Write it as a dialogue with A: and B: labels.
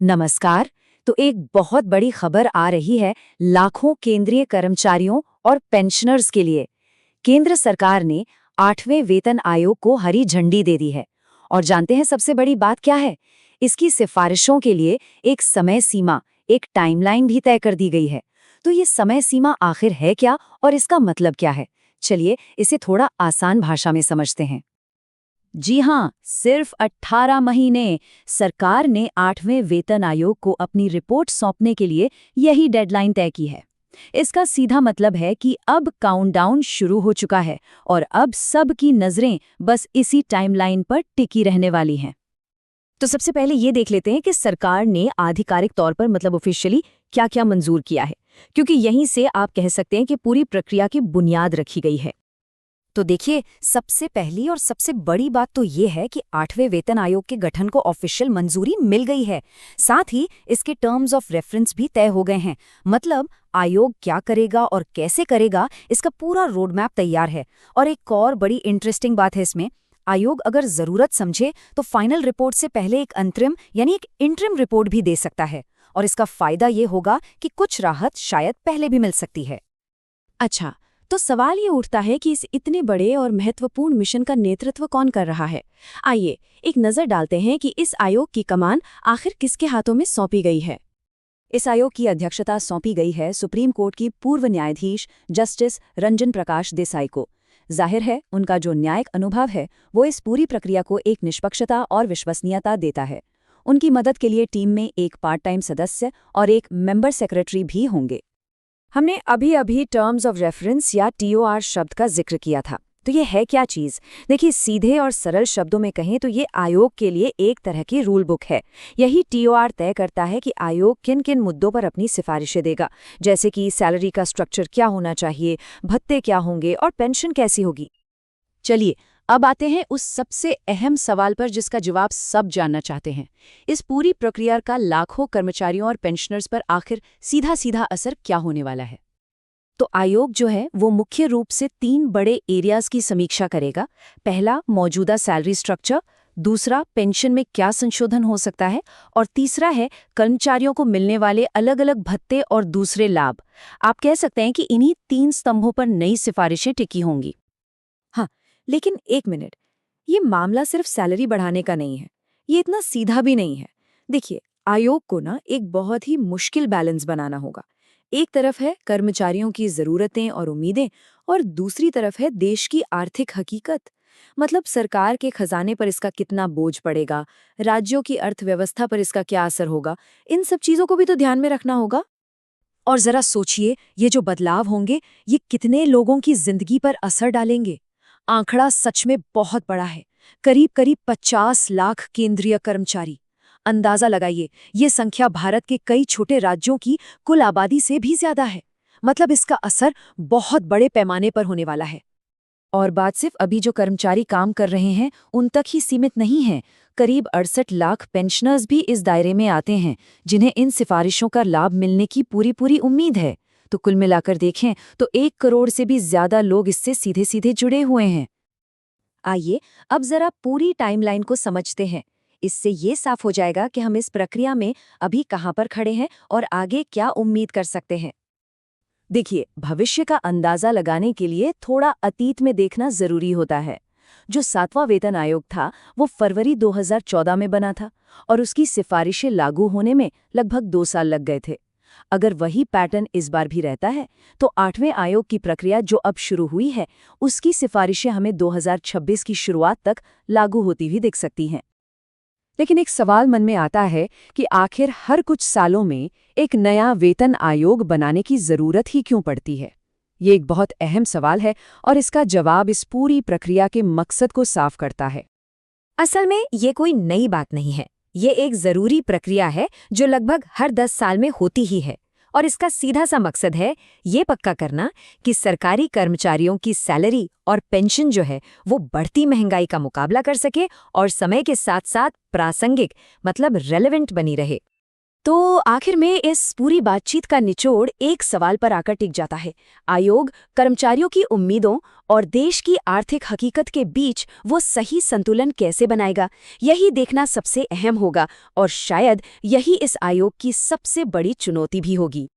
A: नमस्कार। तो एक बहुत बड़ी खबर आ रही है लाखों केंद्रीय कर्मचारियों और पेंशनर्स के लिए। केंद्र सरकार ने 8वें वेतन आयोग को हरी झंडी दे दी है। और जानते हैं सबसे बड़ी बात क्या है? इसकी सिफारिशों के लिए एक समय सीमा, एक टाइमलाइन भी तय कर दी गई है। तो ये समय सीमा आखिर है क्या और इसका मतलब क्या है? चलिए इसे थोड़ा आसान भाषा में समझते हैं। जी हाँ, सिर्फ 18 महीने। सरकार ने 8वें वेतन आयोग को अपनी रिपोर्ट सौंपने के लिए यही डेडलाइन तय की है। इसका सीधा मतलब है कि अब काउंटडाउन शुरू हो चुका है और अब सब की नजरें बस इसी टाइमलाइन पर टिकी रहने वाली हैं। तो सबसे पहले ये देख लेते हैं कि सरकार ने आधिकारिक तौर पर मतलब ऑफिशियली क्या-क्या मंजूर किया है, क्योंकि यहीं से आप कह सकते हैं कि पूरी प्रक्रिया की बुनियाद रखी गई है। तो देखिए, सबसे पहली और सबसे बड़ी बात तो ये है कि 8वें वेतन आयोग के गठन को ऑफिशियल मंजूरी मिल गई है। साथ ही इसके टर्म्स ऑफ रेफरेंस भी तय हो गए हैं। मतलब आयोग क्या करेगा और कैसे करेगा, इसका पूरा रोड मैप तैयार है। और एक और बड़ी इंटरेस्टिंग बात है इसमें, आयोग अगर जरूरत समझे तो फाइनल रिपोर्ट से पहले एक अंतरिम यानी एक इंटरिम रिपोर्ट भी दे सकता है। और इसका फायदा ये होगा कि कुछ राहत शायद पहले भी मिल सकती है। अच्छा, तो सवाल ये उठता है कि इस इतने बड़े और महत्वपूर्ण मिशन का नेतृत्व कौन कर रहा है। आइए एक नजर डालते हैं कि इस आयोग की कमान आखिर किसके हाथों में सौंपी गई है। इस आयोग की अध्यक्षता सौंपी गई है सुप्रीम कोर्ट की पूर्व न्यायाधीश जस्टिस रंजन प्रकाश देसाई को। जाहिर है उनका जो न्यायिक अनुभव है वो इस पूरी प्रक्रिया को एक निष्पक्षता और विश्वसनीयता देता है। उनकी मदद के लिए टीम में एक पार्ट टाइम सदस्य और एक मेंबर सेक्रेटरी भी होंगे। हमने अभी टर्म्स ऑफ रेफरेंस या टीओआर शब्द का जिक्र किया था। तो ये है क्या चीज़? देखिए, सीधे और सरल शब्दों में कहें तो ये आयोग के लिए एक तरह की रूल बुक है। यही टीओआर तय करता है कि आयोग किन किन मुद्दों पर अपनी सिफारिशें देगा, जैसे कि सैलरी का स्ट्रक्चर क्या होना चाहिए, भत्ते क्या होंगे और पेंशन कैसी होगी। चलिए अब आते हैं उस सबसे अहम सवाल पर जिसका जवाब सब जानना चाहते हैं। इस पूरी प्रक्रिया का लाखों कर्मचारियों और पेंशनर्स पर आखिर सीधा सीधा असर क्या होने वाला है? तो आयोग जो है वो मुख्य रूप से 3 बड़े एरियाज की समीक्षा करेगा। पहला, मौजूदा सैलरी स्ट्रक्चर। दूसरा, पेंशन में क्या संशोधन हो सकता है। और तीसरा है कर्मचारियों को मिलने वाले अलग अलग भत्ते और दूसरे लाभ। आप कह सकते हैं कि इन्हीं 3 स्तंभों पर नई सिफारिशें टिकी होंगी। हाँ, लेकिन एक मिनट, ये मामला सिर्फ सैलरी बढ़ाने का नहीं है। ये इतना सीधा भी नहीं है। देखिए, आयोग को ना एक बहुत ही मुश्किल बैलेंस बनाना होगा। एक तरफ है कर्मचारियों की जरूरतें और उम्मीदें और दूसरी तरफ है देश की आर्थिक हकीकत। मतलब सरकार के खजाने पर इसका कितना बोझ पड़ेगा, राज्यों की अर्थव्यवस्था पर इसका क्या असर होगा, इन सब चीजों को भी तो ध्यान में रखना होगा। और जरा सोचिए, ये जो बदलाव होंगे ये कितने लोगों की जिंदगी पर असर डालेंगे। आंकड़ा सच में बहुत बड़ा है। करीब करीब 50 लाख केंद्रीय कर्मचारी। अंदाजा लगाइए, ये संख्या भारत के कई छोटे राज्यों की कुल आबादी से भी ज्यादा है। मतलब इसका असर बहुत बड़े पैमाने पर होने वाला है। और बात सिर्फ अभी जो कर्मचारी काम कर रहे हैं उन तक ही सीमित नहीं है। करीब 68 लाख पेंशनर्स भी इस दायरे में आते हैं, जिन्हें इन सिफारिशों का लाभ मिलने की पूरी पूरी उम्मीद है। तो कुल मिलाकर देखें तो 1 करोड़ से भी ज्यादा लोग इससे सीधे सीधे जुड़े हुए हैं। आइए अब जरा पूरी टाइमलाइन को समझते हैं। इससे ये साफ हो जाएगा कि हम इस प्रक्रिया में अभी कहाँ पर खड़े हैं और आगे क्या उम्मीद कर सकते हैं। देखिए, भविष्य का अंदाजा लगाने के लिए थोड़ा अतीत में देखना जरूरी होता है। जो 7वां वेतन आयोग था वो फरवरी 2014 में बना था और उसकी सिफारिशें लागू होने में लगभग 2 साल लग गए थे। अगर वही पैटर्न इस बार भी रहता है तो 8वें आयोग की प्रक्रिया जो अब शुरू हुई है उसकी सिफारिशें हमें 2026 की शुरुआत तक लागू होती हुई दिख सकती हैं। लेकिन एक सवाल मन में आता है कि आखिर हर कुछ सालों में एक नया वेतन आयोग बनाने की जरूरत ही क्यों पड़ती है? ये एक बहुत अहम सवाल है और इसका जवाब इस पूरी प्रक्रिया के मकसद को साफ करता है। असल में ये कोई नई बात नहीं है। ये एक जरूरी प्रक्रिया है जो लगभग हर 10 साल में होती ही है। और इसका सीधा सा मकसद है ये पक्का करना कि सरकारी कर्मचारियों की सैलरी और पेंशन जो है वो बढ़ती महंगाई का मुकाबला कर सके और समय के साथ साथ प्रासंगिक मतलब रेलेवेंट बनी रहे।
B: तो आखिर में इस पूरी बातचीत का निचोड़ एक सवाल पर आकर टिक जाता है। आयोग कर्मचारियों की उम्मीदों और देश की आर्थिक हकीकत के बीच वो सही संतुलन कैसे बनाएगा, यही देखना सबसे अहम होगा और शायद यही इस आयोग की सबसे बड़ी चुनौती भी होगी।